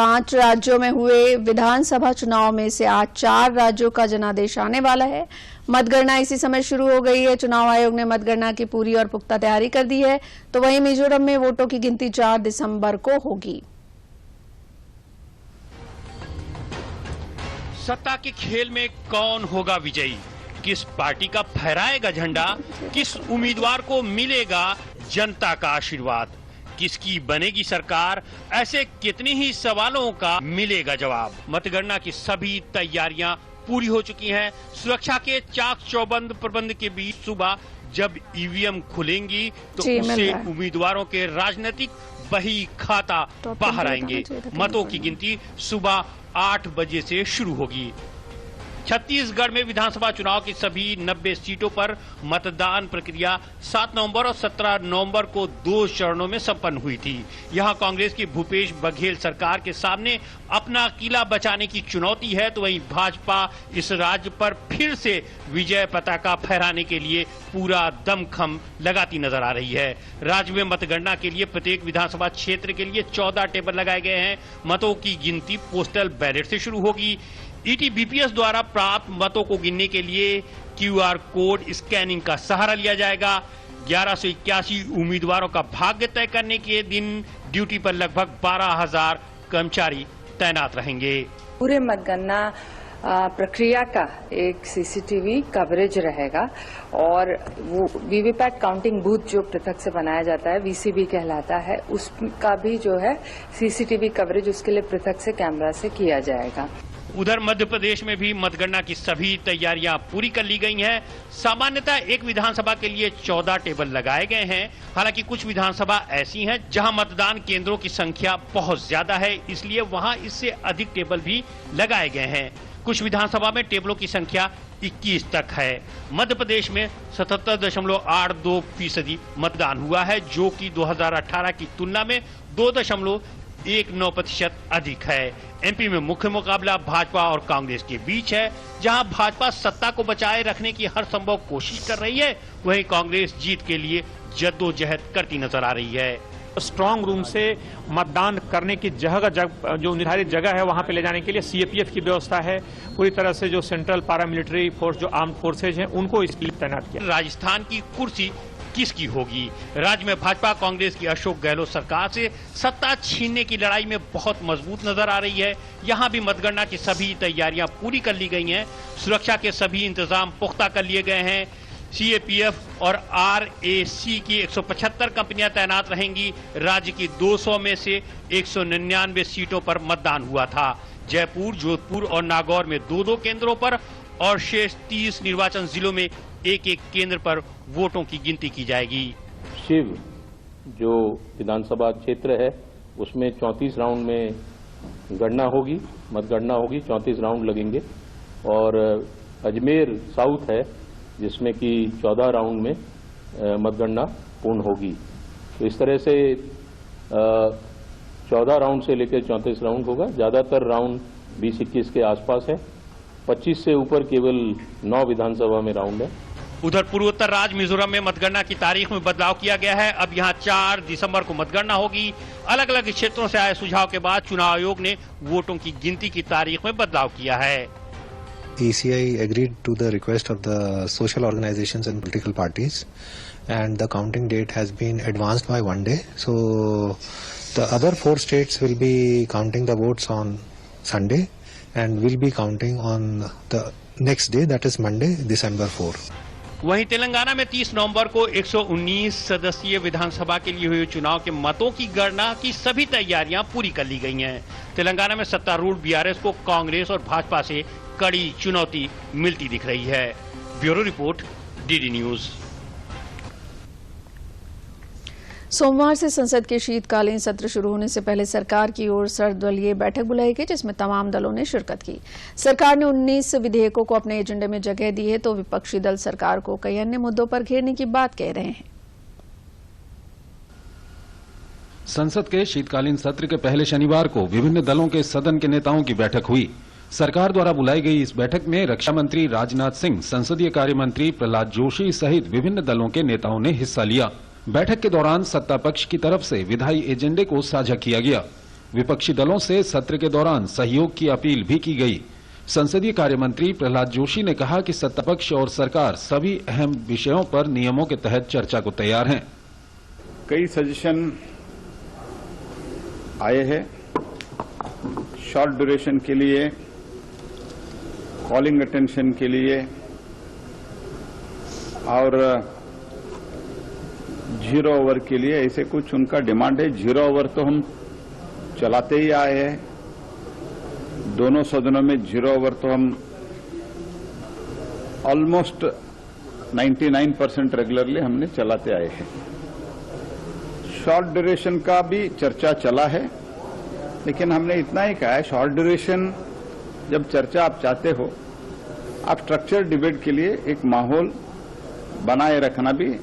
5 राज्यों में हुए विधानसभा चुनाव में से आज 4 राज्यों का जनादेश आने वाला है। मतगणना इसी समय शुरू हो गई है। चुनाव आयोग ने मतगणना की पूरी और पुख्ता तैयारी कर दी है। तो वहीं मिजोरम में वोटों की गिनती 4 दिसंबर को होगी। सत्ता के खेल में कौन होगा विजयी? किस पार्टी का फहराएगा झंडा? किस उम्मीदवार को मिलेगा जनता का आशीर्वाद? किसकी बनेगी सरकार? ऐसे कितने ही सवालों का मिलेगा जवाब। मतगणना की सभी तैयारियां पूरी हो चुकी हैं। सुरक्षा के चाक चौबंद प्रबंध के बीच सुबह जब ईवीएम खुलेंगी तो उससे उम्मीदवारों के राजनीतिक बही खाता बाहर आएंगे। मतों की गिनती सुबह 8 बजे से शुरू होगी। छत्तीसगढ़ में विधानसभा चुनाव की सभी 90 सीटों पर मतदान प्रक्रिया 7 नवंबर और 17 नवंबर को 2 चरणों में संपन्न हुई थी। यहां कांग्रेस की भूपेश बघेल सरकार के सामने अपना किला बचाने की चुनौती है, तो वहीं भाजपा इस राज्य पर फिर से विजय पताका फहराने के लिए पूरा दमखम लगाती नजर आ रही है। राज्य में मतगणना के लिए प्रत्येक विधानसभा क्षेत्र के लिए 14 टेबल लगाए गए हैं। मतों की गिनती पोस्टल बैलेट से शुरू होगी। ईटीबीपीएस द्वारा प्राप्त मतों को गिनने के लिए क्यूआर कोड स्कैनिंग का सहारा लिया जाएगा। 1181 उम्मीदवारों का भाग्य तय करने के दिन ड्यूटी पर लगभग 12,000 कर्मचारी तैनात रहेंगे। पूरे मतगणना प्रक्रिया का एक सीसीटीवी कवरेज रहेगा और वो वीवीपैट काउंटिंग बूथ जो पृथक से बनाया जाता है, वीसीबी कहलाता है, उसका भी जो है सीसीटीवी कवरेज उसके लिए पृथक से कैमरा से किया जाएगा। उधर मध्य प्रदेश में भी मतगणना की सभी तैयारियां पूरी कर ली गई हैं। सामान्यतः एक विधानसभा के लिए 14 टेबल लगाए गए हैं। हालांकि कुछ विधानसभा ऐसी हैं जहां मतदान केंद्रों की संख्या बहुत ज्यादा है, इसलिए वहां इससे अधिक टेबल भी लगाए गए हैं। कुछ विधानसभा में टेबलों की संख्या 21 तक है। मध्य प्रदेश में 77.82% मतदान हुआ है, जो कि 2018 की तुलना में 2.19% अधिक है। एमपी में मुख्य मुकाबला भाजपा और कांग्रेस के बीच है। जहां भाजपा सत्ता को बचाए रखने की हर संभव कोशिश कर रही है, वहीं कांग्रेस जीत के लिए जद्दोजहद करती नजर आ रही है। स्ट्रांग रूम से मतदान करने की जगह जो निर्धारित जगह है वहां पे ले जाने के लिए सीएपीएफ की व्यवस्था है। पूरी तरह से जो सेंट्रल पैरामिलिट्री फोर्स, जो आर्म्ड फोर्सेज हैं, उनको इसके लिए तैनात किया। राजस्थान की कुर्सी किसकी होगी? राज्य में भाजपा कांग्रेस की अशोक गहलोत सरकार से सत्ता छीनने की लड़ाई में बहुत मजबूत नजर आ रही है। यहां भी मतगणना की सभी तैयारियां पूरी कर ली गई हैं। सुरक्षा के सभी इंतजाम पुख्ता कर लिए गए हैं। सीएपीएफ और आरएसी की 175 कंपनियां तैनात रहेंगी। राज्य की 200 में से 199 सीटों पर मतदान हुआ था। जयपुर, जोधपुर और नागौर में 2-2 केंद्रों पर और शेष 30 निर्वाचन जिलों में 1-1 केंद्र पर वोटों की गिनती की जाएगी। शिव जो विधानसभा क्षेत्र है उसमें 34 राउंड में गणना होगी, मतगणना होगी, 34 राउंड लगेंगे। और अजमेर साउथ है जिसमें कि 14 राउंड में मतगणना पूर्ण होगी। तो इस तरह से 14 राउंड से लेकर 34 राउंड होगा। ज्यादातर राउंड 20-21 के आसपास है। 25 से ऊपर केवल 9 विधानसभा में राउंड है। उधर पूर्वोत्तर राज्य मिजोरम में मतगणना की तारीख में बदलाव किया गया है। अब यहां 4 दिसंबर को मतगणना होगी। अलग अलग क्षेत्रों से आए सुझाव के बाद चुनाव आयोग ने वोटों की गिनती की तारीख में बदलाव किया है। ECI agreed to the request of the social organizations and political parties, and the counting date has been advanced by 1 day. So the other 4 states will be counting the votes on Sunday and will be counting on the next day, that is Monday, December 4. वहीं तेलंगाना में 30 नवंबर को 119 सदस्यीय विधानसभा के लिए हुए चुनाव के मतों की गणना की सभी तैयारियां पूरी कर ली गई हैं। तेलंगाना में सत्तारूढ़ बीआरएस को कांग्रेस और भाजपा से कड़ी चुनौती मिलती दिख रही है। Bureau report, DD news. सोमवार से संसद के शीतकालीन सत्र शुरू होने से पहले सरकार की ओर सर्वदलीय बैठक बुलाई गई, जिसमें तमाम दलों ने शिरकत की। सरकार ने 19 विधेयकों को अपने एजेंडे में जगह दी है, तो विपक्षी दल सरकार को कई अन्य मुद्दों पर घेरने की बात कह रहे हैं। संसद के शीतकालीन सत्र के पहले शनिवार को विभिन्न दलों के सदन के नेताओं की बैठक हुई। सरकार द्वारा बुलाई गई इस बैठक में रक्षा मंत्री राजनाथ सिंह, संसदीय कार्य मंत्री प्रहलाद जोशी सहित विभिन्न दलों के नेताओं ने हिस्सा लिया। बैठक के दौरान सत्ता पक्ष की तरफ से विधायी एजेंडे को साझा किया गया। विपक्षी दलों से सत्र के दौरान सहयोग की अपील भी की गई। संसदीय कार्य मंत्री प्रहलाद जोशी ने कहा कि सत्तापक्ष और सरकार सभी अहम विषयों पर नियमों के तहत चर्चा को तैयार हैं। कई सजेशन आए हैं शॉर्ट ड्यूरेशन के लिए, कॉलिंग अटेंशन के लिए और 0 ओवर के लिए, ऐसे कुछ उनका डिमांड है। 0 ओवर तो हम चलाते ही आए हैं, दोनों सदनों में 0 ओवर तो हम ऑलमोस्ट 99% रेगुलरली हमने चलाते आए हैं। शॉर्ट ड्यूरेशन का भी चर्चा चला है, लेकिन हमने इतना ही कहा है शॉर्ट ड्यूरेशन जब चर्चा आप चाहते हो, आप स्ट्रक्चर डिबेट के लिए एक माहौल बनाए रखना भी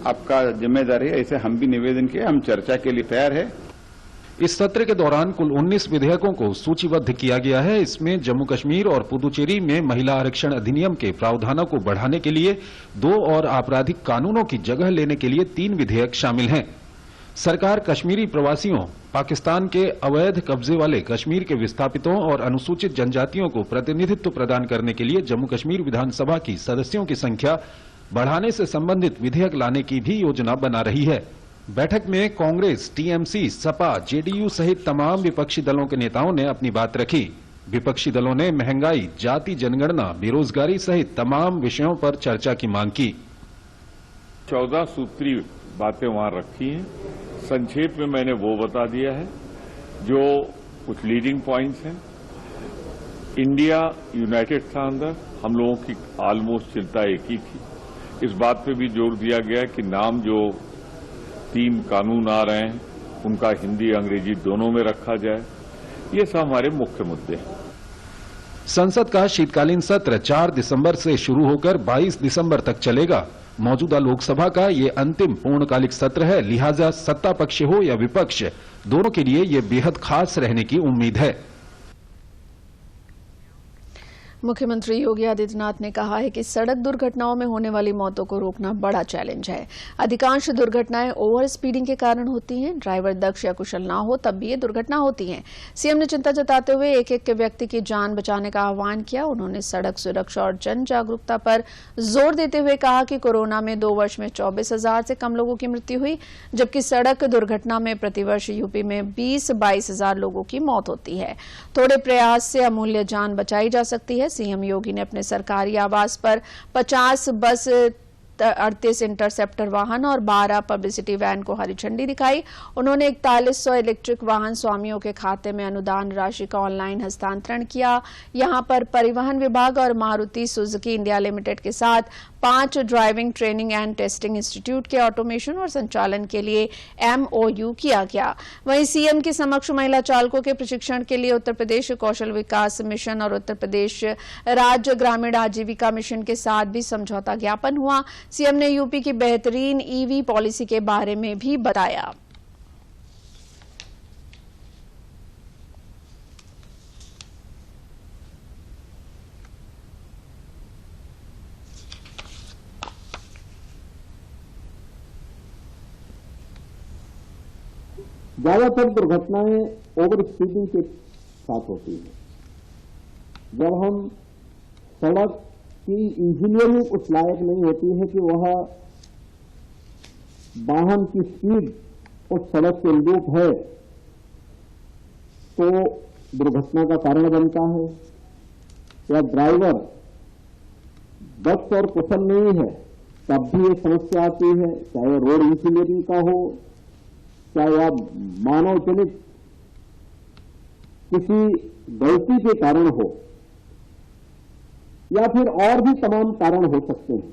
आपका जिम्मेदारी है। ऐसे हम भी निवेदन किए, हम चर्चा के लिए तैयार है। इस सत्र के दौरान कुल 19 विधेयकों को सूचीबद्ध किया गया है। इसमें जम्मू कश्मीर और पुदुचेरी में महिला आरक्षण अधिनियम के प्रावधानों को बढ़ाने के लिए 2 और आपराधिक कानूनों की जगह लेने के लिए 3 विधेयक शामिल हैं। सरकार कश्मीरी प्रवासियों, पाकिस्तान के अवैध कब्जे वाले कश्मीर के विस्थापितों और अनुसूचित जनजातियों को प्रतिनिधित्व प्रदान करने के लिए जम्मू कश्मीर विधानसभा की सदस्यों की संख्या बढ़ाने से संबंधित विधेयक लाने की भी योजना बना रही है। बैठक में कांग्रेस, टीएमसी, सपा, जेडीयू सहित तमाम विपक्षी दलों के नेताओं ने अपनी बात रखी। विपक्षी दलों ने महंगाई, जाति जनगणना, बेरोजगारी सहित तमाम विषयों पर चर्चा की मांग की। 14 सूत्री बातें वहां रखी हैं। संक्षेप में मैंने वो बता दिया है जो कुछ लीडिंग पॉइंट्स हैं। इंडिया यूनाइटेड था अंदर, हम लोगों की ऑलमोस्ट चिंता एक ही थी। इस बात पे भी जोर दिया गया कि नाम जो 3 कानून आ रहे हैं उनका हिंदी अंग्रेजी दोनों में रखा जाए। ये सब हमारे मुख्य मुद्दे हैं। संसद का शीतकालीन सत्र 4 दिसंबर से शुरू होकर 22 दिसंबर तक चलेगा। मौजूदा लोकसभा का ये अंतिम पूर्णकालिक सत्र है, लिहाजा सत्ता पक्ष हो या विपक्ष, दोनों के लिए ये बेहद खास रहने की उम्मीद है। मुख्यमंत्री योगी आदित्यनाथ ने कहा है कि सड़क दुर्घटनाओं में होने वाली मौतों को रोकना बड़ा चैलेंज है। अधिकांश दुर्घटनाएं ओवर स्पीडिंग के कारण होती हैं। ड्राइवर दक्ष या कुशल ना हो तब भी ये दुर्घटना होती हैं। सीएम ने चिंता जताते हुए एक व्यक्ति की जान बचाने का आह्वान किया। उन्होंने सड़क सुरक्षा और जन जागरूकता पर जोर देते हुए कहा कि कोरोना में 2 वर्ष में 24,000 से कम लोगों की मृत्यु हुई, जबकि सड़क दुर्घटना में प्रतिवर्ष यूपी में 20-22,000 लोगों की मौत होती है। थोड़े प्रयास से अमूल्य जान बचाई जा सकती है। सीएम योगी ने अपने सरकारी आवास पर 50 बस, 38 इंटरसेप्टर वाहन और 12 पब्लिसिटी वैन को हरी झंडी दिखाई। उन्होंने 4100 इलेक्ट्रिक वाहन स्वामियों के खाते में अनुदान राशि का ऑनलाइन हस्तांतरण किया। यहां पर परिवहन विभाग और मारुति सुजुकी इंडिया लिमिटेड के साथ 5 driving training and testing institute के ऑटोमेशन और संचालन के लिए MOU किया गया। वहीं सीएम के समक्ष महिला चालकों के प्रशिक्षण के लिए उत्तर प्रदेश कौशल विकास मिशन और उत्तर प्रदेश राज्य ग्रामीण आजीविका मिशन के साथ भी समझौता ज्ञापन हुआ। सीएम ने यूपी की बेहतरीन EV पॉलिसी के बारे में भी बताया। ज्यादातर दुर्घटनाएं ओवर स्पीडिंग के साथ होती है। जब हम सड़क की इंजीनियरिंग उस लायक नहीं होती है कि वह वाहन की स्पीड उस सड़क के अनुरूप है, तो दुर्घटना का कारण बनता है। या ड्राइवर दक्ष और कुशल नहीं है तब भी ये समस्या आती है, चाहे रोड इंजीनियरिंग का हो, चाहे आप मानव जनित किसी गलती के कारण हो, या फिर और भी तमाम कारण हो सकते हैं।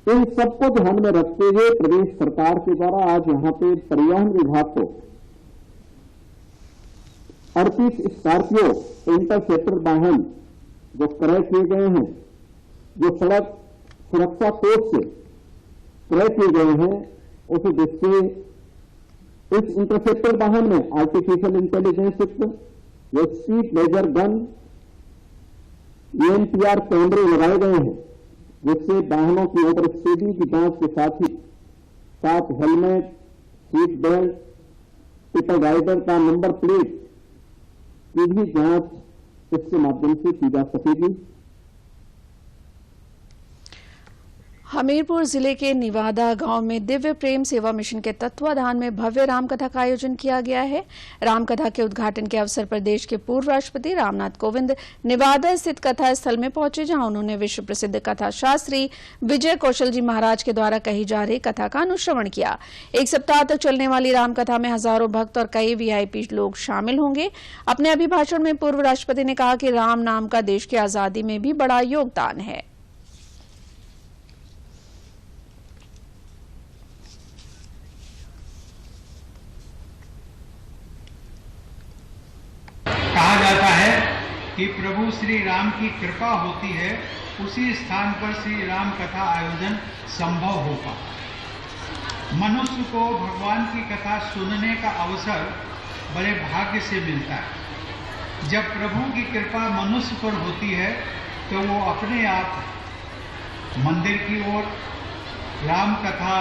इन सबको ध्यान में रखते हुए प्रदेश सरकार के द्वारा आज यहां पे परिवहन विभाग को 38 स्कॉर्पियो इंटरसेप्टर वाहन जो क्रय किए गए हैं, जो सड़क सुरक्षा कोष से क्रय किए गए हैं, उस दृष्टि इस इंटरसेप्टर वाहन में आर्टिफिशियल इंटेलिजेंस युक्त जो स्पीड मेजर गन ENPR कैमरे लगाए गए हैं, जिससे वाहनों की ओवर स्पीडिंग की जांच के साथ ही साथ helmet, seat belt, tipper rider का नंबर प्लेट की भी जांच इसके माध्यम से की जा सकेगी। हमीरपुर जिले के निवादा गांव में दिव्य प्रेम सेवा मिशन के तत्वाधान में भव्य रामकथा का आयोजन किया गया है। रामकथा के उद्घाटन के अवसर पर देश के पूर्व राष्ट्रपति रामनाथ कोविंद निवादा स्थित कथा स्थल में पहुंचे, जहां उन्होंने विश्व प्रसिद्ध कथा शास्त्री विजय कौशल जी महाराज के द्वारा कही जा रही कथा का अनुश्रवण किया। एक सप्ताह तक चलने वाली रामकथा में हजारों भक्त और कई वीआईपी लोग शामिल होंगे। अपने अभिभाषण में पूर्व राष्ट्रपति ने कहा कि राम नाम का देश की आजादी में भी बड़ा योगदान है। कहा जाता है कि प्रभु श्री राम की कृपा होती है, उसी स्थान पर श्री राम कथा आयोजन संभव हो पाता। मनुष्य को भगवान की कथा सुनने का अवसर बड़े भाग्य से मिलता है। जब प्रभु की कृपा मनुष्य पर होती है तो वो अपने आप मंदिर की ओर, राम कथा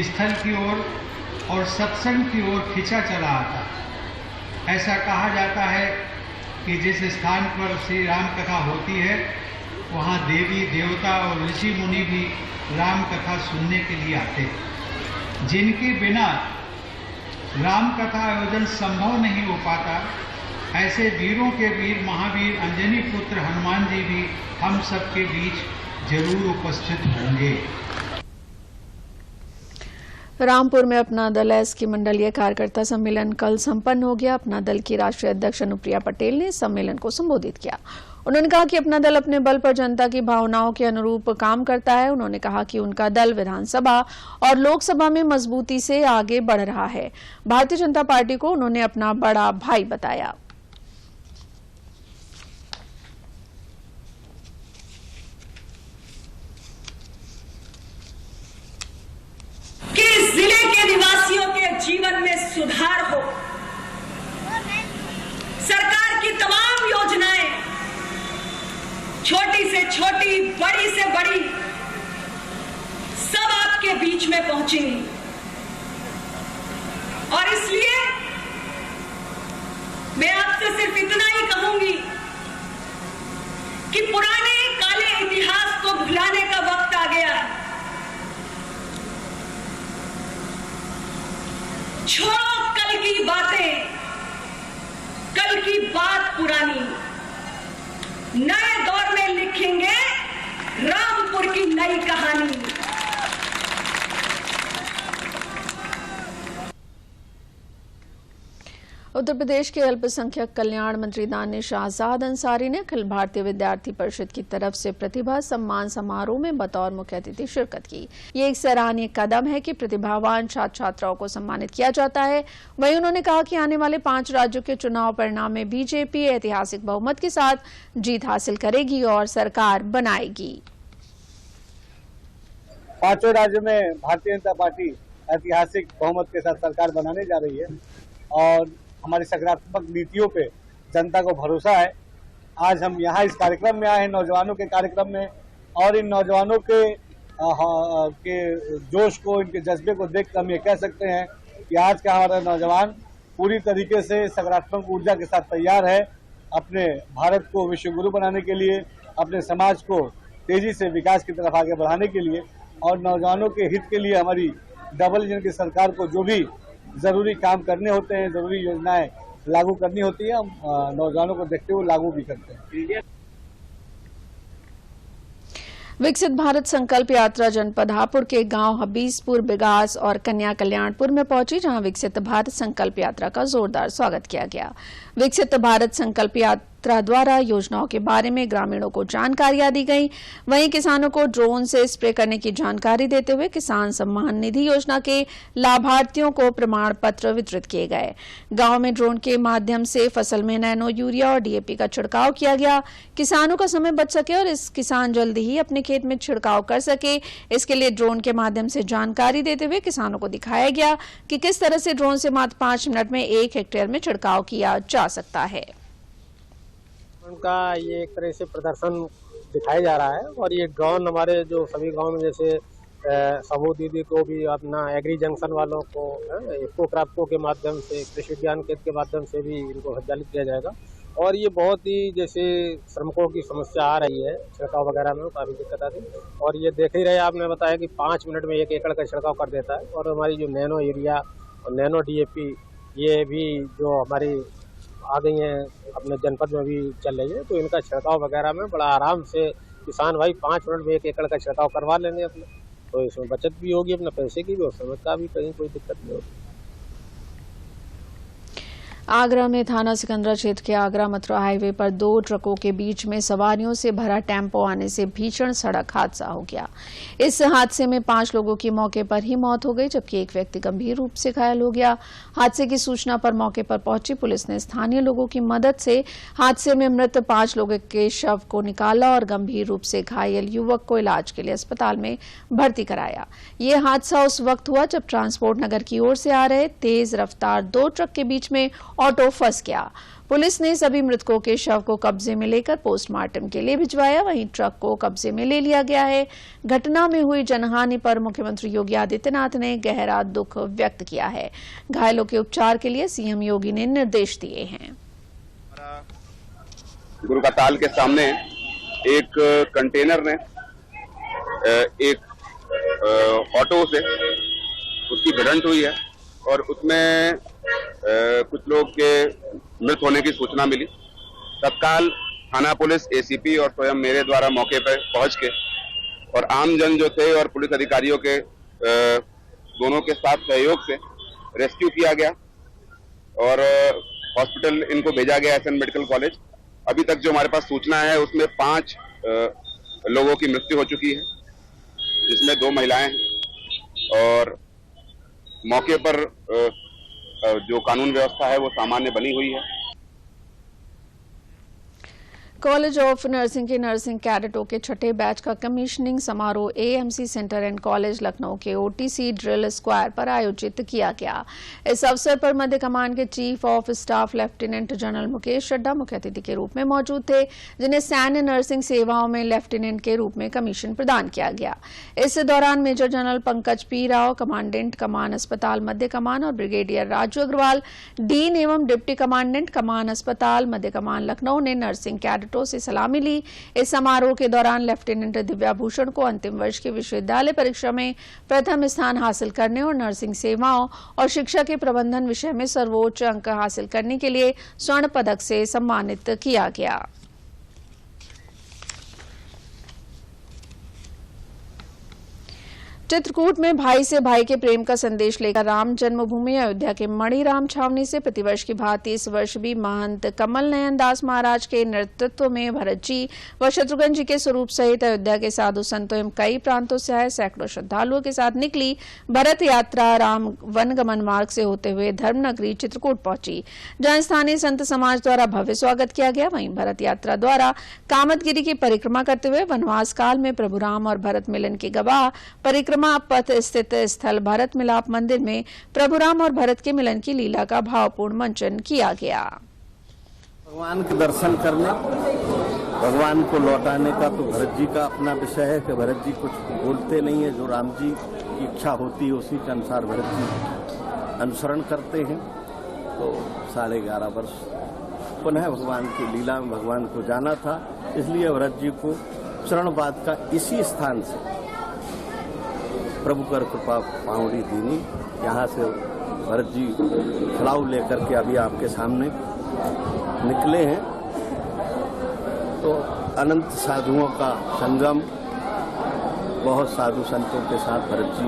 स्थल की ओर और सत्संग की ओर खिंचा चला आता है। ऐसा कहा जाता है कि जिस स्थान पर श्री राम कथा होती है वहाँ देवी देवता और ऋषि मुनि भी राम कथा सुनने के लिए आते हैं। जिनके बिना राम कथा आयोजन संभव नहीं हो पाता, ऐसे वीरों के वीर महावीर अंजनी पुत्र हनुमान जी भी हम सबके बीच जरूर उपस्थित होंगे। रामपुर में अपना दल एस की मंडलीय कार्यकर्ता सम्मेलन कल संपन्न हो गया। अपना दल की राष्ट्रीय अध्यक्ष अनुप्रिया पटेल ने सम्मेलन को संबोधित किया। उन्होंने कहा कि अपना दल अपने बल पर जनता की भावनाओं के अनुरूप काम करता है। उन्होंने कहा कि उनका दल विधानसभा और लोकसभा में मजबूती से आगे बढ़ रहा है। भारतीय जनता पार्टी को उन्होंने अपना बड़ा भाई बताया। कि जिले के निवासियों के जीवन में सुधार हो। सरकार की तमाम योजनाएं छोटी से छोटी, बड़ी से बड़ी, सब आपके बीच में पहुंचेंगी। और इसलिए मैं आपसे सिर्फ इतना ही कहूंगी कि पुराने काले इतिहास को भुलाने का वक्त आ गया है। छोड़ो कल की बातें, कल की बात पुरानी। नए दौर में लिखेंगे रामपुर की नई कहानी। उत्तर प्रदेश के अल्पसंख्यक कल्याण मंत्री दानिश आजाद अंसारी ने अखिल भारतीय विद्यार्थी परिषद की तरफ से प्रतिभा सम्मान समारोह में बतौर मुख्य अतिथि शिरकत की। ये एक सराहनीय कदम है कि प्रतिभावान छात्र छात्राओं को सम्मानित किया जाता है। वहीं उन्होंने कहा कि आने वाले 5 राज्यों के चुनाव परिणाम में बीजेपी ऐतिहासिक बहुमत के साथ जीत हासिल करेगी और सरकार बनाएगी। 5 राज्यों में भारतीय जनता पार्टी ऐतिहासिक बहुमत के साथ सरकार बनाने जा रही है और हमारी सकारात्मक नीतियों पे जनता को भरोसा है। आज हम यहाँ इस कार्यक्रम में आए हैं, नौजवानों के कार्यक्रम में, और इन नौजवानों के जोश को, इनके जज्बे को देख कर हम ये कह सकते हैं कि आज का हमारा नौजवान पूरी तरीके से सकारात्मक ऊर्जा के साथ तैयार है अपने भारत को विश्व गुरु बनाने के लिए, अपने समाज को तेजी से विकास की तरफ आगे बढ़ाने के लिए और नौजवानों के हित के लिए हमारी डबल इंजन की सरकार को जो भी जरूरी काम करने होते हैं, जरूरी योजनाएं लागू करनी होती है, हम नौजवानों को देखते हुए लागू भी करते हैं। विकसित भारत संकल्प यात्रा जनपद हापुड़ के गांव हबीसपुर, बिगास और कन्या कल्याणपुर में पहुंची, जहां विकसित भारत संकल्प यात्रा का जोरदार स्वागत किया गया। विकसित भारत संकल्प यात्रा द्वारा योजनाओं के बारे में ग्रामीणों को जानकारियां दी गई। वहीं किसानों को ड्रोन से स्प्रे करने की जानकारी देते हुए किसान सम्मान निधि योजना के लाभार्थियों को प्रमाण पत्र वितरित किए गए। गांव में ड्रोन के माध्यम से फसल में नैनो यूरिया और डीएपी का छिड़काव किया गया। किसानों का समय बच सके और इस किसान जल्दी ही अपने खेत में छिड़काव कर सके, इसके लिए ड्रोन के माध्यम से जानकारी देते हुए किसानों को दिखाया गया कि किस तरह से ड्रोन से मात्र 5 मिनट में 1 हेक्टेयर में छिड़काव किया जा सकता है। उनका ये एक तरह से प्रदर्शन दिखाया जा रहा है और ये ड्रोन हमारे जो सभी गांव में जैसे समूह दीदी को भी अपना एग्री जंक्शन वालों को इको क्राफ्टो के माध्यम से, कृषि विज्ञान केंद्र के माध्यम से भी इनको संचालित किया जाएगा। और ये बहुत ही जैसे श्रमिकों की समस्या आ रही है छिड़काव वगैरह में, काफ़ी दिक्कत आती है। और ये देख ही रहे आपने बताया कि 5 मिनट में 1 एकड़ का छिड़काव कर देता है। और हमारी जो नैनो यूरिया और नैनो DAP ये भी जो हमारी आ गई हैं अपने जनपद में भी चल रही है, तो इनका छिड़काव वगैरह में बड़ा आराम से किसान भाई 5 मिनट में 1 एकड़ का छिड़काव करवा लेंगे अपने, तो इसमें बचत भी होगी, अपने पैसे की भी और समय का भी, कहीं कोई दिक्कत नहीं होगी। आगरा में थाना सिकंदरा क्षेत्र के आगरा मथुरा हाईवे पर 2 ट्रकों के बीच में सवारियों से भरा टेम्पो आने से भीषण सड़क हादसा हो गया। इस हादसे में 5 लोगों की मौके पर ही मौत हो गई, जबकि एक व्यक्ति गंभीर रूप से घायल हो गया। हादसे की सूचना पर मौके पर पहुंची पुलिस ने स्थानीय लोगों की मदद से हादसे में मृत 5 लोगों के शव को निकाला और गंभीर रूप से घायल युवक को इलाज के लिए अस्पताल में भर्ती कराया। ये हादसा उस वक्त हुआ जब ट्रांसपोर्ट नगर की ओर से आ रहे तेज रफ्तार 2 ट्रक के बीच में ऑटो फंस गया। पुलिस ने सभी मृतकों के शव को कब्जे में लेकर पोस्टमार्टम के लिए भिजवाया। वहीं ट्रक को कब्जे में ले लिया गया है। घटना में हुई जनहानि पर मुख्यमंत्री योगी आदित्यनाथ ने गहरा दुख व्यक्त किया है। घायलों के उपचार के लिए सीएम योगी ने निर्देश दिए हैं। गुरु का ताल के सामने एक कंटेनर ने एक ऑटो से उसकी भिड़ंत हुई है और उसमें कुछ लोग के मृत होने की सूचना मिली। तत्काल थाना पुलिस, ACP और स्वयं मेरे द्वारा मौके पर पहुंच के और आमजन जो थे और पुलिस अधिकारियों के दोनों के साथ सहयोग से रेस्क्यू किया गया और हॉस्पिटल इनको भेजा गया SN मेडिकल कॉलेज। अभी तक जो हमारे पास सूचना है उसमें 5 लोगों की मृत्यु हो चुकी है, जिसमें 2 महिलाएं हैं और मौके पर जो कानून व्यवस्था है वो सामान्य बनी हुई है। कॉलेज ऑफ नर्सिंग के नर्सिंग कैडेटों के 6ठे बैच का कमीशनिंग समारोह AMC centre and college Lucknow के OTC ड्रिल स्क्वायर पर आयोजित किया गया। इस अवसर पर मध्य कमान के chief of staff lieutenant general Mukesh Chadha मुख्य अतिथि के रूप में मौजूद थे, जिन्हें सैन्य नर्सिंग सेवाओं में लेफ्टिनेंट के रूप में कमीशन प्रदान किया गया। इस दौरान major general Pankaj P Rao, commandant कमान अस्पताल मध्य कमान और ब्रिगेडियर राजू अग्रवाल, डीन एवं डिप्टी कमांडेंट कमान अस्पताल मध्य कमान लखनऊ ने नर्सिंग कैडेटों से सलामी ली। इस समारोह के दौरान लेफ्टिनेंट दिव्याभूषण को अंतिम वर्ष की विश्वविद्यालय परीक्षा में प्रथम स्थान हासिल करने और नर्सिंग सेवाओं और शिक्षा के प्रबंधन विषय में सर्वोच्च अंक हासिल करने के लिए स्वर्ण पदक से सम्मानित किया गया। चित्रकूट में भाई से भाई के प्रेम का संदेश लेकर राम जन्मभूमि अयोध्या के मणिराम छावनी से प्रतिवर्ष की भांति इस वर्ष भी महंत कमल नयन दास महाराज के नेतृत्व में भरत जी व शत्रुघ्न जी के स्वरूप सहित अयोध्या के साधु संतों एवं कई प्रांतों से आए सैकड़ों श्रद्धालुओं के साथ निकली भरत यात्रा राम वनगमन मार्ग से होते हुए धर्मनगरी चित्रकूट पहुंची, जहां स्थानीय संत समाज द्वारा भव्य स्वागत किया गया। वहीं भरत यात्रा द्वारा कामतगिरी की परिक्रमा करते हुए वनवास काल में प्रभु राम और भरत मिलन के गवाह परिक्रमा पथ स्थित स्थल भरत मिलाप मंदिर में प्रभु राम और भरत के मिलन की लीला का भावपूर्ण मंचन किया गया। भगवान के दर्शन करने, भगवान को लौटाने का तो भरत जी का अपना विषय है कि भरत जी कुछ बोलते नहीं है, जो राम जी की इच्छा होती है उसी के अनुसार भरत जी अनुसरण करते हैं। तो 11.5 वर्ष पुनः भगवान की लीला में भगवान को जाना था, इसलिए भरत जी को चरणपाद का इसी स्थान से प्रभु कर कृपा पावड़ी दीनी, यहाँ से भरत जी खड़ाऊ लेकर के अभी आपके सामने निकले हैं। तो अनंत साधुओं का संगम, बहुत साधु संतों के साथ भरत जी,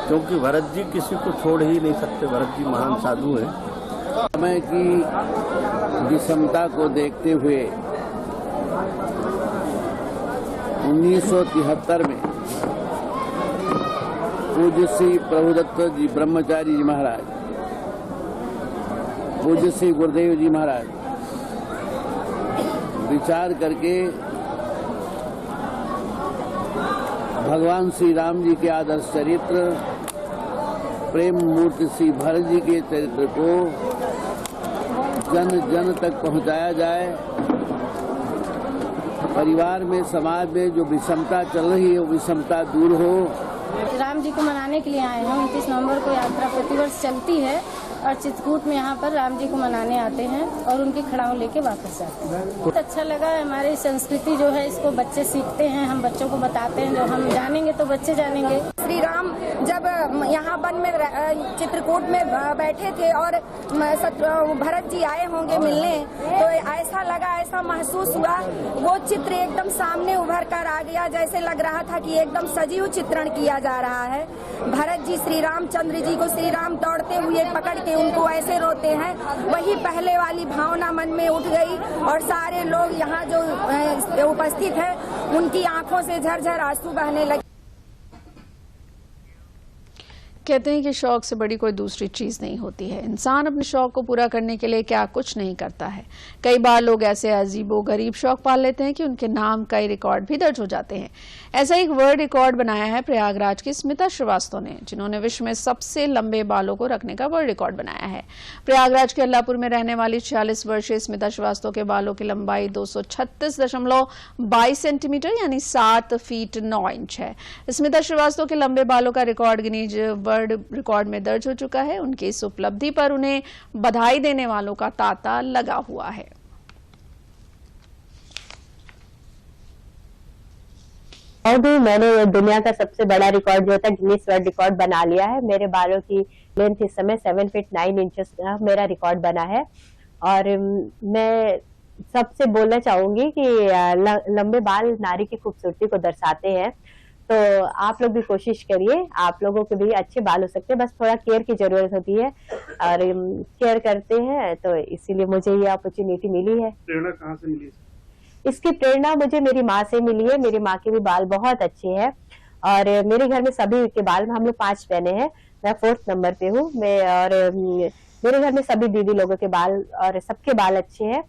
क्योंकि भरत जी किसी को छोड़ ही नहीं सकते, भरत जी महान साधु हैं। समय की विषमता को देखते हुए 1973 में पूज्य श्री प्रभुदत्त जी ब्रह्मचारी जी महाराज, पूज्य श्री गुरुदेव जी महाराज विचार करके भगवान श्री राम जी के आदर्श चरित्र, प्रेम मूर्ति श्री भरत जी के चरित्र को जन जन तक पहुंचाया जाए। परिवार में, समाज में जो विषमता चल रही है वो विषमता दूर हो, राम जी को मनाने के लिए आए हैं। 29 नवंबर को यात्रा प्रतिवर्ष चलती है और चित्रकूट में यहाँ पर राम जी को मनाने आते हैं और उनकी खड़ाऊ लेके वापस जाते हैं। बहुत अच्छा लगा। हमारी संस्कृति जो है इसको बच्चे सीखते हैं, हम बच्चों को बताते हैं, जो हम जानेंगे तो बच्चे जानेंगे। श्री राम जब यहाँ वन में चित्रकूट में बैठे थे और भरत जी आए होंगे मिलने, तो ऐसा लगा, ऐसा महसूस हुआ, वो चित्र एकदम सामने उभर कर आ गया, जैसे लग रहा था कि एकदम सजीव चित्रण किया जा रहा है। भरत जी श्री रामचंद्र जी को, श्री राम दौड़ते हुए पकड़ के उनको ऐसे रोते हैं, वही पहले वाली भावना मन में उठ गई और सारे लोग यहाँ जो उपस्थित है उनकी आंखों से झरझर आंसू बहने लगे। कहते हैं कि शौक से बड़ी कोई दूसरी चीज नहीं होती है। इंसान अपने शौक को पूरा करने के लिए क्या कुछ नहीं करता है। कई बार लोग ऐसे अजीबो गरीब शौक पाल लेते हैं कि उनके नाम कई रिकॉर्ड भी दर्ज हो जाते हैं। ऐसा एक वर्ल्ड रिकॉर्ड बनाया है प्रयागराज की स्मिता श्रीवास्तव ने, जिन्होंने विश्व में सबसे लंबे बालों को रखने का वर्ल्ड रिकॉर्ड बनाया है। प्रयागराज के अल्लाहपुर में रहने वाली 46 वर्षीय स्मिता श्रीवास्तव के बालों की लंबाई 236.22 सेंटीमीटर यानी 7 फीट 9 इंच है। स्मिता श्रीवास्तव के लंबे बालों का रिकॉर्ड गिनीज वर्ल्ड रिकॉर्ड में दर्ज हो चुका है। उनकी इस उपलब्धि पर उन्हें बधाई देने वालों का तांता लगा हुआ है। और भी मैंने दुनिया का सबसे बड़ा रिकॉर्ड जो था गिनीज वर्ल्ड रिकॉर्ड बना लिया है। मेरे बालों की लेंथ इस समय 7 फीट 9 इंचेस का मेरा रिकॉर्ड बना है। और मैं सबसे बोलना चाहूंगी कि लंबे बाल नारी की खूबसूरती को दर्शाते हैं, तो आप लोग भी कोशिश करिए। आप लोगों के भी अच्छे बाल हो सकते हैं, बस थोड़ा केयर की जरूरत होती है और केयर करते हैं, तो इसीलिए मुझे ये अपॉर्चुनिटी मिली है। प्रेरणा कहाँ से मिली? इसकी प्रेरणा मुझे मेरी माँ से मिली है। मेरी माँ के भी बाल बहुत अच्छे हैं और मेरे घर में सभी के बाल, हम लोग 5 बहने हैं, मैं 4th नंबर पे हूँ मैं, और मेरे घर में सभी दीदी लोगों के बाल और सबके बाल अच्छे हैं।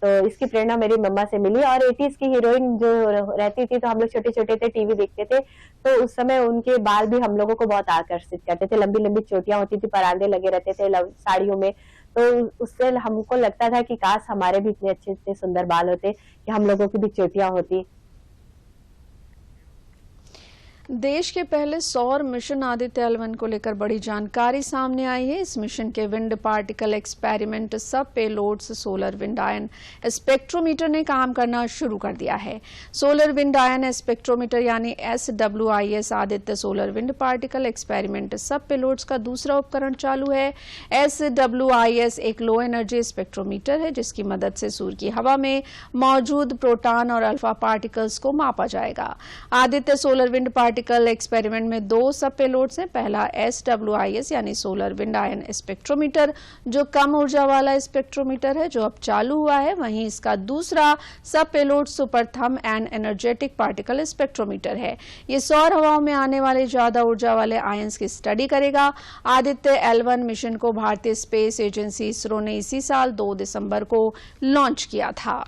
तो इसकी प्रेरणा मेरी मम्मा से मिली। और 80s की हीरोइन जो रहती थी, तो हम लोग छोटे छोटे थे, टीवी देखते थे, तो उस समय उनके बाल भी हम लोगों को बहुत आकर्षित करते थे। लंबी लंबी चोटियां होती थी, परांदे लगे रहते थे साड़ियों में, तो उससे हमको लगता था कि काश हमारे भी इतने अच्छे इतने सुंदर बाल होते कि हम लोगों की भी चोटियां होती। देश के पहले सौर मिशन आदित्य L1 को लेकर बड़ी जानकारी सामने आई है। इस मिशन के विंड पार्टिकल एक्सपेरिमेंट सब payloads solar wind ion spectrometer ने काम करना शुरू कर दिया है। सोलर विंड आयन स्पेक्ट्रोमीटर यानी SWIS Aditya solar wind particle experiment सब पेलोड्स का दूसरा उपकरण चालू है। SWIS एक लो एनर्जी स्पेक्ट्रोमीटर है, जिसकी मदद से सूर्य की हवा में मौजूद प्रोटॉन और अल्फा पार्टिकल्स को मापा जाएगा। Aditya solar wind particle experiment में 2 सब पेलोड्स हैं। पहला SWIS यानी सोलर विंड आयन स्पेक्ट्रोमीटर, जो कम ऊर्जा वाला स्पेक्ट्रोमीटर है, जो अब चालू हुआ है। वहीं इसका दूसरा सब पेलोड सुपर थम एंड एनर्जेटिक पार्टिकल स्पेक्ट्रोमीटर है। ये सौर हवाओं में आने वाले ज्यादा ऊर्जा वाले आयंस की स्टडी करेगा। आदित्य L1 मिशन को भारतीय स्पेस एजेंसी इसरो ने इसी साल 2 दिसंबर को लॉन्च किया था।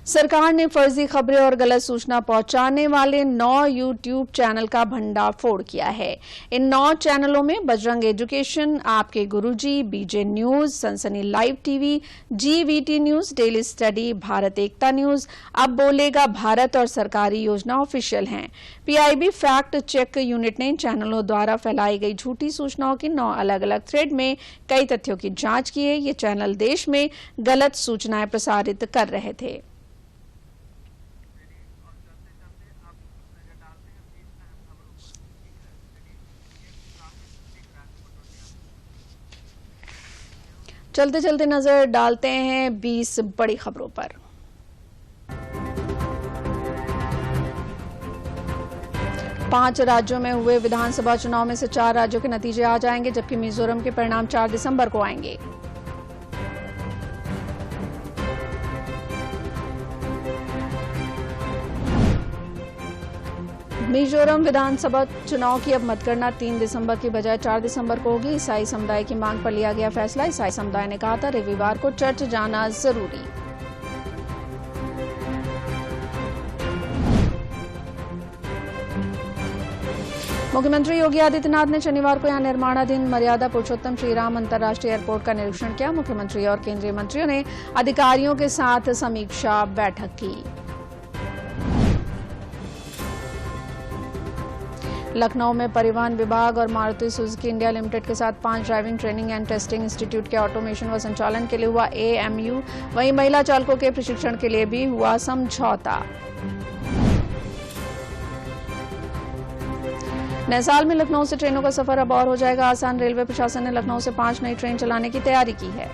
सरकार ने फर्जी खबरें और गलत सूचना पहुंचाने वाले 9 यूट्यूब चैनल का भंडाफोड़ किया है। इन 9 चैनलों में बजरंग एजुकेशन, आपके गुरुजी, बीजे न्यूज, सनसनी live TV, GVT news, daily study, Bharat Ekta news, अब बोलेगा भारत और सरकारी योजना ऑफिशियल हैं। PIB फैक्ट चेक यूनिट ने इन चैनलों द्वारा फैलाई गई झूठी सूचनाओं की 9 अलग अलग थ्रेड में कई तथ्यों की जांच की है। ये चैनल देश में गलत सूचनाएं प्रसारित कर रहे थे। चलते चलते नजर डालते हैं 20 बड़ी खबरों पर। पांच राज्यों में हुए विधानसभा चुनाव में से 4 राज्यों के नतीजे आ जाएंगे, जबकि मिजोरम के परिणाम 4 दिसंबर को आएंगे। मिजोरम विधानसभा चुनाव की अब मतगणना 3 दिसंबर की बजाय 4 दिसंबर को होगी। ईसाई समुदाय की मांग पर लिया गया फैसला। ईसाई समुदाय ने कहा था रविवार को चर्च जाना जरूरी। मुख्यमंत्री योगी आदित्यनाथ ने शनिवार को यहां निर्माणाधीन मर्यादा पुरुषोत्तम श्रीराम अंतर्राष्ट्रीय एयरपोर्ट का निरीक्षण किया। मुख्यमंत्री और केंद्रीय मंत्रियों ने अधिकारियों के साथ समीक्षा बैठक की। लखनऊ में परिवहन विभाग और मारुति सुजुकी इंडिया लिमिटेड के साथ 5 driving training and testing institute के ऑटोमेशन व संचालन के लिए हुआ AMU। वहीं महिला चालकों के प्रशिक्षण के लिए भी हुआ समझौता। नए साल में लखनऊ से ट्रेनों का सफर अब और हो जाएगा आसान। रेलवे प्रशासन ने लखनऊ से 5 नई ट्रेन चलाने की तैयारी की है।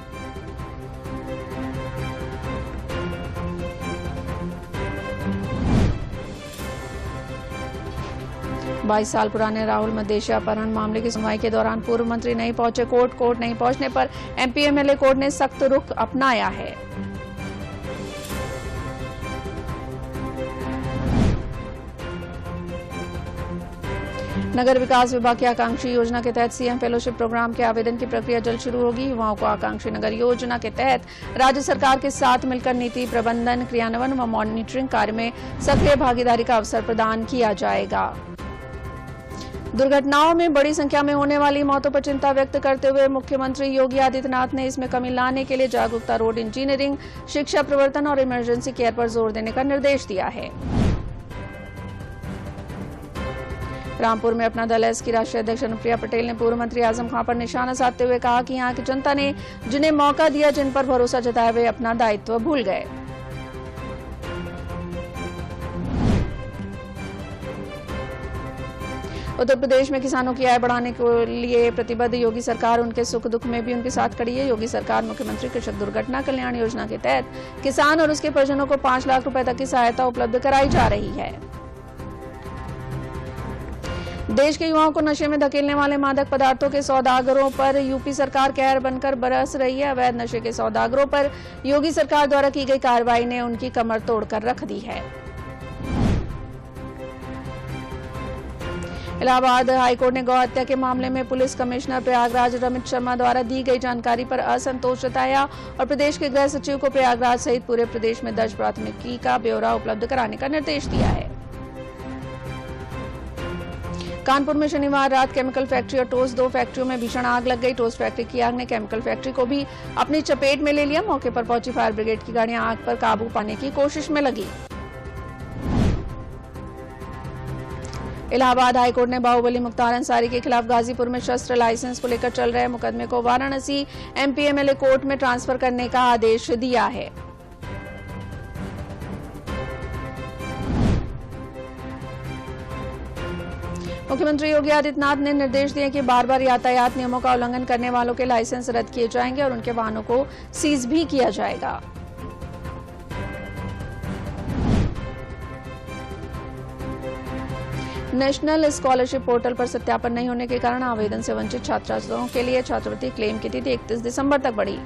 बाईस साल पुराने राहुल मदेशिया अपहरण मामले की सुनवाई के दौरान पूर्व मंत्री नहीं पहुंचे कोर्ट नहीं पहुंचने पर MP MLA कोर्ट ने सख्त रुख अपनाया है। नगर विकास विभाग की आकांक्षी योजना के तहत CM फेलोशिप प्रोग्राम के आवेदन की प्रक्रिया जल्द शुरू होगी। युवाओं को आकांक्षी नगर योजना के तहत राज्य सरकार के साथ मिलकर नीति प्रबंधन, क्रियान्वयन व मॉनिटरिंग कार्य में सक्रिय भागीदारी का अवसर प्रदान किया जाएगा। दुर्घटनाओं में बड़ी संख्या में होने वाली मौतों पर चिंता व्यक्त करते हुए मुख्यमंत्री योगी आदित्यनाथ ने इसमें कमी लाने के लिए जागरूकता, रोड इंजीनियरिंग, शिक्षा प्रवर्तन और इमरजेंसी केयर पर जोर देने का निर्देश दिया है। रामपुर में अपना दल एस की राष्ट्रीय अध्यक्ष अनुप्रिया पटेल ने पूर्व मंत्री आजम खां पर निशाना साधते हुए कहा कि यहां की जनता ने जिन्हें मौका दिया, जिन पर भरोसा जताया, वे अपना दायित्व भूल गए। उत्तर प्रदेश में किसानों की आय बढ़ाने के लिए प्रतिबद्ध योगी सरकार उनके सुख दुख में भी उनके साथ खड़ी है। योगी सरकार मुख्यमंत्री कृषक दुर्घटना कल्याण योजना के तहत किसान और उसके परिजनों को 5 लाख रुपए तक की सहायता उपलब्ध कराई जा रही है। देश के युवाओं को नशे में धकेलने वाले मादक पदार्थों के सौदागरों पर यूपी सरकार कहर बनकर बरस रही है। अवैध नशे के सौदागरों पर योगी सरकार द्वारा की गई कार्रवाई ने उनकी कमर तोड़कर रख दी है। इलाहाबाद हाईकोर्ट ने गौ हत्या के मामले में पुलिस कमिश्नर प्रयागराज रमित शर्मा द्वारा दी गई जानकारी पर असंतोष जताया और प्रदेश के गृह सचिव को प्रयागराज सहित पूरे प्रदेश में दर्ज प्राथमिकी का ब्यौरा उपलब्ध कराने का निर्देश दिया है। कानपुर में शनिवार रात केमिकल फैक्ट्री और टोस्ट 2 फैक्ट्रियों में भीषण आग लग गई। टोस्ट फैक्ट्री की आग ने केमिकल फैक्ट्री को भी अपनी चपेट में ले लिया। मौके पर पहुंची फायर ब्रिगेड की गाड़ियां आग पर काबू पाने की कोशिश में लगी। इलाहाबाद हाईकोर्ट ने बाहुबली मुख्तार अंसारी के खिलाफ गाजीपुर में शस्त्र लाइसेंस को लेकर चल रहे मुकदमे को वाराणसी MP MLA कोर्ट में ट्रांसफर करने का आदेश दिया है। मुख्यमंत्री योगी आदित्यनाथ ने निर्देश दिए कि बार-बार यातायात नियमों का उल्लंघन करने वालों के लाइसेंस रद्द किए जाएंगे और उनके वाहनों को सीज भी किया जाएगा। नेशनल स्कॉलरशिप पोर्टल पर सत्यापन नहीं होने के कारण आवेदन से वंचित छात्रों के लिए छात्रवृत्ति क्लेम की तिथि 31 दिसंबर तक बढ़ी।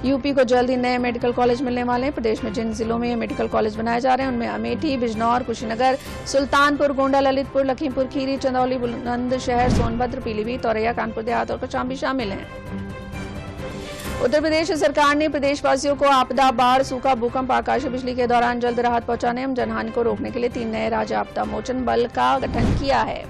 यूपी को जल्द ही नए मेडिकल कॉलेज मिलने वाले हैं। प्रदेश में जिन जिलों में ये मेडिकल कॉलेज बनाए जा रहे हैं उनमें अमेठी, बिजनौर, कुशीनगर, सुल्तानपुर, गोंडा, ललितपुर, लखीमपुर खीरी, चंदौली, बुलंदशहर, सोनभद्र, पीलीभीत, औरैया, कानपुर देहात और कौशाम्बी शामिल हैं। उत्तर प्रदेश सरकार ने प्रदेशवासियों को आपदा, बाढ़, सूखा, भूकंप, आकाशीय बिजली के दौरान जल्द राहत पहुंचाने एवं जनहानि को रोकने के लिए 3 नए राज्य आपदा मोचन बल का गठन किया है।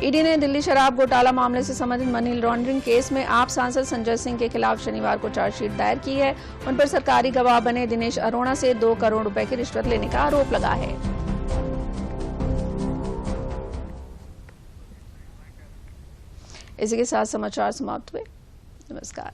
ईडी ने दिल्ली शराब घोटाला मामले से संबंधित मनी लॉन्ड्रिंग केस में आप सांसद संजय सिंह के खिलाफ शनिवार को चार्जशीट दायर की है। उन पर सरकारी गवाह बने दिनेश अरोड़ा से 2 करोड़ रुपए की रिश्वत लेने का आरोप लगा है। इसी के साथ समाचार समाप्त हुए। नमस्कार।